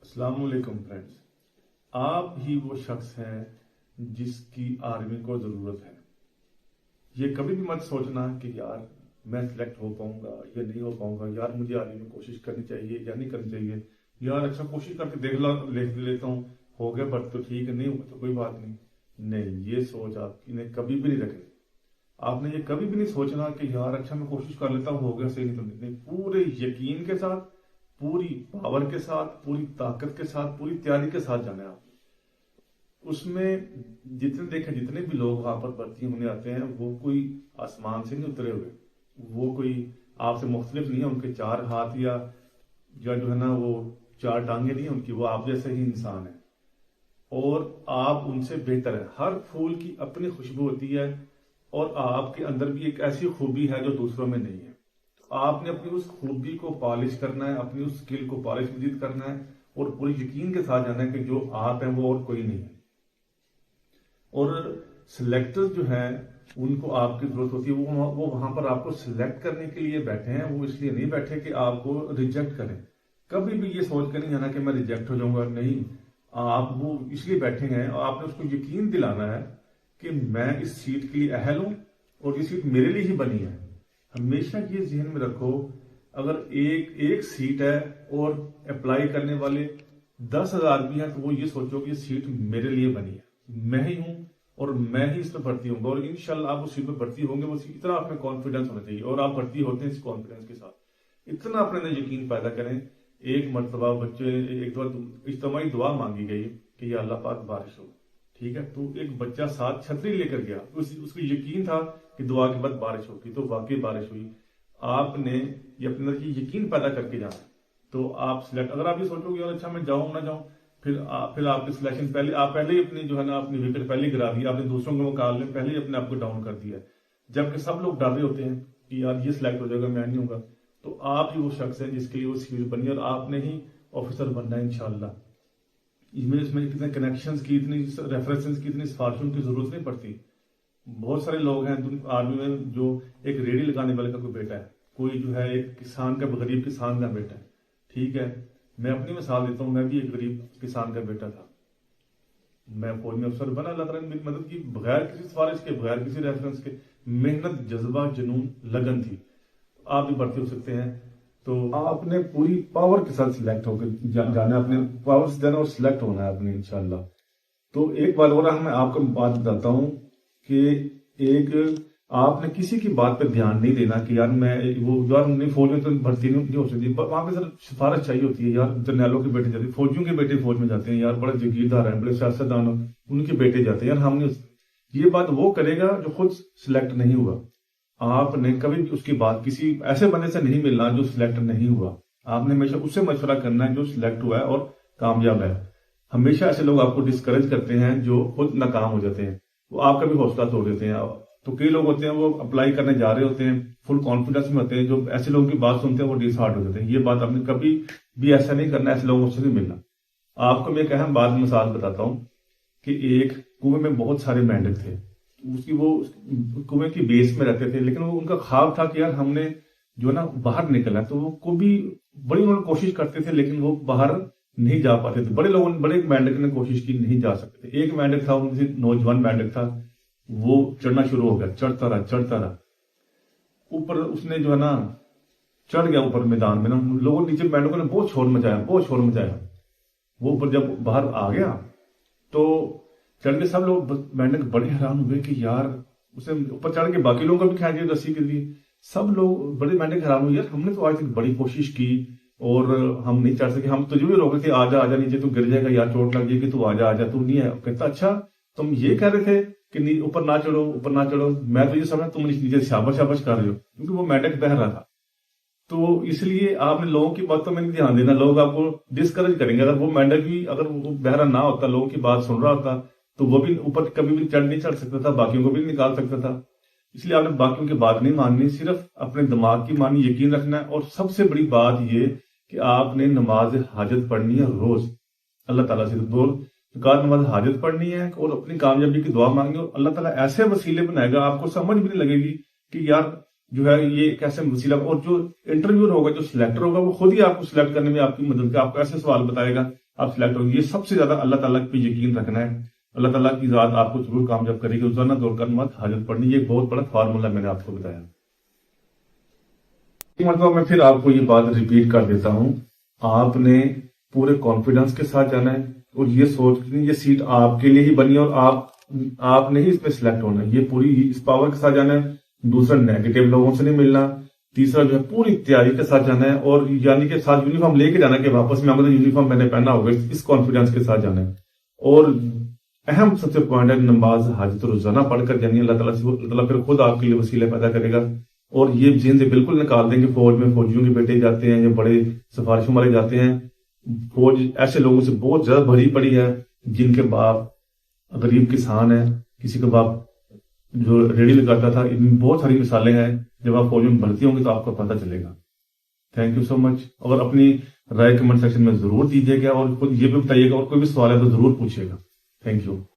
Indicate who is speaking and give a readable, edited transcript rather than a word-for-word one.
Speaker 1: السلام علیکم فرینڈز، آپ ہی وہ شخص ہیں جس کی آرمی کو ضرورت ہے۔ یہ کبھی بھی مت سوچنا کہ یار میں سلیکٹ ہو پاؤں گا یا نہیں ہو پاؤں گا، یار مجھے آرمی میں کوشش کرنی چاہیے یا نہیں کرنی چاہیے، یار اچھا کوشش کر کے دیکھ لیتا ہوں، ہو گیا بٹ تو ٹھیک ہے، نہیں ہوگا تو کوئی بات نہیں۔ نہیں، یہ سوچ آپ نے کبھی بھی نہیں رکھنی۔ آپ نے یہ کبھی بھی نہیں سوچنا کہ یار اچھا میں کوشش کر لیتا ہوں، ہو گیا صحیح، نہیں تو نہیں۔ پورے یقین کے ساتھ، پوری پاور کے ساتھ، پوری طاقت کے ساتھ، پوری تیاری کے ساتھ جانا ہے آپ۔ اس میں جتنے بھی لوگ وہاں پر بھرتی ہونے آتے ہیں وہ کوئی آسمان سے نہیں اترے ہوئے، وہ کوئی آپ سے مختلف نہیں ہے، ان کے 4 ہاتھ یا جو ہے نا وہ 4 ٹانگیں نہیں ہیں ان کی، وہ آپ جیسے ہی انسان ہیں اور آپ ان سے بہتر ہیں۔ ہر پھول کی اپنی خوشبو ہوتی ہے اور آپ کے اندر بھی ایک ایسی خوبی ہے جو دوسروں میں نہیں ہے۔ آپ نے اپنی اس خوبی کو پالش کرنا ہے، اپنی اس سکل کو پالش مزید کرنا ہے اور پورے یقین کے ساتھ جانا ہے کہ جو آپ ہیں وہ اور کوئی نہیں ہے۔ اور سلیکٹر جو ہیں ان کو آپ کی ضرورت ہوتی ہے، وہ وہاں پر آپ کو سلیکٹ کرنے کے لیے بیٹھے ہیں، وہ اس لیے نہیں بیٹھے کہ آپ کو ریجیکٹ کریں۔ کبھی بھی یہ سوچ کر نہیں جانا کہ میں ریجیکٹ ہو جاؤں گا، نہیں، آپ وہ اس لیے بیٹھے ہیں اور آپ نے اس کو یقین دلانا ہے کہ میں اس سیٹ کے لیے اہل ہوں اور یہ سیٹ میرے لیے ہی بنی ہے۔ ہمیشہ یہ ذہن میں رکھو، اگر ایک سیٹ ہے اور اپلائی کرنے والے 10,000 بھی ہیں تو وہ یہ سوچو کہ یہ سیٹ میرے لیے بنی ہے، میں ہی ہوں اور میں ہی اس میں بھرتی ہوں گا، اور انشاءاللہ آپ اس سیٹ میں بھرتی ہوں گے۔ وہ اتنا آپ میں کانفیڈنس ہونا چاہیے اور آپ بھرتی ہوتے ہیں اس کانفیڈنس کے ساتھ۔ اتنا اپنے اندر یقین پیدا کریں۔ ایک مرتبہ بچے ایک دفعہ اجتماعی دعا مانگی گئی کہ یا اللہ پاک بارش ہو، ٹھیک ہے، تو ایک بچہ ساتھ چھتری لے کر گیا، اس کو یقین تھا کہ دعا کے بعد بارش ہوگی، تو واقعی بارش ہوئی۔ آپ نے یہ اپنے اندر یہ یقین پیدا کر کے جانا، تو آپ سلیکٹ، اگر آپ یہ سوچو گے اور اچھا میں جاؤں نہ جاؤں، پھر آپ کی سلیکشن پہلے ہی اپنی جو ہے نا اپنی وکٹ پہلے گرا دی، آپ نے دوسروں کے مقابلے میں پہلے ہی اپنے آپ کو ڈاؤن کر دیا، جبکہ سب لوگ ڈر رہے ہوتے ہیں کہ یار یہ سلیکٹ ہو جائے گا میں نہیں ہوں گا۔ تو آپ ہی وہ شخص ہیں جس کے لیے وہ سیٹ بنی اور آپ نے ہی آفیسر بننا ہے انشاءاللہ۔ اس میں اتنے کنیکشنز کی، اتنی ریفرنسز کی، اتنی سفارشوں کی ضرورت نہیں پڑتی۔ بہت سارے لوگ ہیں آرمی میں جو ایک ریڑھی لگانے والے کا کوئی بیٹا ہے، کوئی جو ہے ایک کسان کا، غریب کسان کا بیٹا ہے، ٹھیک ہے۔ میں اپنی مثال دیتا ہوں، میں بھی ایک غریب کسان کا بیٹا تھا، میں فوج میں افسر بنا، اللہ تعالیٰ نے میری مدد کی بغیر کسی سفارش کے، بغیر کسی ریفرنس کے۔ محنت، جذبہ، جنون، لگن تھی۔ آپ بھی بھرتی ہو سکتے ہیں، تو آپ نے پوری پاور کے ساتھ سلیکٹ ہو کے جانا ہے، اپنے پاور سے جانا اور سلیکٹ ہونا ہے اپنے انشاءاللہ۔ تو ایک بات اور میں آپ کو بات بتاتا ہوں کہ آپ نے کسی کی بات پہ دھیان نہیں دینا کہ یار میں فوج میں تو بھرتی نہیں ہو سکتی، وہاں پہ سر سفارش چاہیے ہوتی ہے، یار جرنیلوں کے بیٹے جاتے ہیں، فوجیوں کے بیٹے فوج میں جاتے ہیں، یار بڑے جگیردار ہیں، بڑے سیاستدان، ان کے بیٹے جاتے ہیں، یار ہم نہیں۔ یہ بات وہ کرے گا جو خود سلیکٹ نہیں ہوا۔ آپ نے کبھی بھی اس کی بات کسی ایسے بندے سے نہیں ملنا جو سلیکٹ نہیں ہوا۔ آپ نے ہمیشہ اس سے مشورہ کرنا ہے جو سلیکٹ ہوا ہے اور کامیاب ہے۔ ہمیشہ ایسے لوگ آپ کو ڈسکریج کرتے ہیں جو خود ناکام ہو جاتے ہیں، وہ آپ کا بھی حوصلہ توڑ دیتے ہیں۔ تو کئی لوگ ہوتے ہیں وہ اپلائی کرنے جا رہے ہوتے ہیں، فل کانفیڈنس میں ہوتے ہیں، جو ایسے لوگوں کی بات سنتے ہیں وہ ڈس ہارٹ ہو جاتے ہیں۔ یہ بات آپ نے کبھی بھی ایسا نہیں کرنا، ایسے لوگوں سے نہیں ملنا۔ آپ کو میں ایک اہم بات مثال بتاتا ہوں کہ ایک کنویں میں بہت سارے مینڈک تھے، وہ کنویں کی بیس میں رہتے تھے، لیکن وہ ان کا خواب تھا کہ یار ہم نے جو نا باہر نکلنا ہے، تو وہ کو بھی بڑی انہوں نے کوشش کرتے تھے لیکن وہ باہر نہیں جا پاتے تھے۔ بڑے مینڈک نے کوشش کی، نہیں جا سکتے تھے۔ ایک مینڈک تھا، ان سے نوجوان مینڈک تھا، وہ چڑھنا شروع ہو گیا، چڑھتا رہا اوپر، اس نے جو ہے نا چڑھ گیا اوپر میدان میں نا، لوگوں نیچے مینڈکوں نے بہت شور مچایا۔ وہ اوپر جب باہر آ گیا تو چڑھ کے سب لوگ مینڈک بڑے حیران ہوئے کہ یار اسے اوپر چڑھ کے باقی لوگوں کا بھی کھینچ دیا رسی کے لیے۔ سب لوگ بڑے مینڈک حیران ہوئے، یار ہم نے تو آج تک بڑی کوشش کی اور ہم نہیں چڑھ سکے، ہم تجھے بھی روکے تھے، آ جا نیچے، تو گر جائے گا، یار چوٹ لگ جائے گی، تو آ جا تو نہیں ہے۔ کہتا اچھا تم یہ کہہ رہے تھے کہ اوپر نہ چڑھو، میں تو یہ سمجھا تم نیچے شاباش کر رہے ہو، کیونکہ وہ میڈک بہہ رہا تھا۔ تو اس لیے آپ نے لوگوں کی باتوں میں نہیں دھیان دینا، لوگ آپ کو ڈسکریج کریں گے۔ اگر وہ میڈک بھی اگر وہ بہہ رہا نہ ہوتا، لوگوں کی بات سن رہا ہوتا، تو وہ بھی اوپر کبھی بھی نہیں چڑھ سکتا تھا، باقیوں کو بھی نہیں نکال سکتا تھا۔ اس لیے آپ نے باقیوں کی بات نہیں ماننی، صرف اپنے دماغ کی مانی، یقین رکھنا ہے۔ اور سب سے بڑی بات یہ کہ آپ نے نماز حاجت پڑھنی ہے روز، اللہ تعالیٰ سے نماز حاجت پڑھنی ہے اور اپنی کامیابی کی دعا مانگنی، اور اللہ تعالیٰ ایسے وسیلے بنائے گا، آپ کو سمجھ بھی نہیں لگے گی کہ یار جو ہے یہ ایک ایسے وسیلہ، اور جو انٹرویور ہوگا، جو سلیکٹر ہوگا، وہ خود ہی آپ کو سلیکٹ کرنے میں آپ کی مدد کرے، آپ کو ایسے سوال بتائے گا، آپ سلیکٹ ہوگی۔ یہ سب سے زیادہ اللہ تعالیٰ پہ یقین رکھنا ہے، اللہ تعالیٰ کی ذات آپ کو ضرور کامیاب کرے گی، روزانہ دوڑ کر مت حاجت پڑنی، یہ ایک بہت بڑا فارمولا میں نے آپ کو بتایا۔ مطلب میں پھر آپ کو یہ بات ریپیٹ کر دیتا ہوں، آپ نے پورے کانفیڈنس کے ساتھ جانا ہے، اور یہ سوچ کہ یہ سیٹ آپ کے لیے ہی بنی ہے اور آپ نے ہی اس پہ سلیکٹ ہونا ہے، یہ پوری اس پاور کے ساتھ جانا ہے۔ دوسرا، نیگیٹو لوگوں سے نہیں ملنا۔ تیسرا جو ہے پوری تیاری کے ساتھ جانا ہے، اور یعنی کہ ساتھ یونیفارم لے کے جانا ہے کہ واپس میں آؤں گا یونیفارم میں نے پہنا ہوگا، اس کانفیڈنس کے ساتھ جانا ہے۔ اور اہم سب سے پوائنٹ ہے، نماز حاجت روزانہ پڑھ کر جانی ہے، اللہ تعالیٰ سے، اللہ تعالیٰ پھر خود آپ کے لیے وسیلے پیدا کرے گا، اور یہ ذہن سے بالکل نکال دیں کہ فوج میں فوجیوں کے بیٹے جاتے ہیں یا بڑے سفارشوں والے جاتے ہیں۔ فوج ایسے لوگوں سے بہت زیادہ بھری پڑی ہے جن کے باپ غریب کسان ہیں، کسی کا باپ جو ریڑھی لگاتا تھا، ان بہت ساری مثالیں ہیں۔ جب آپ فوج میں بھرتی ہوں گے تو آپ کو پتہ چلے گا۔ تھینک یو سو مچ، اور اپنی رائے کمنٹ سیکشن میں ضرور دیجیے گا، اور خود یہ بھی بتائیے گا، اور کوئی بھی سوال ہے تو ضرور پوچھیے گا۔ Thank you.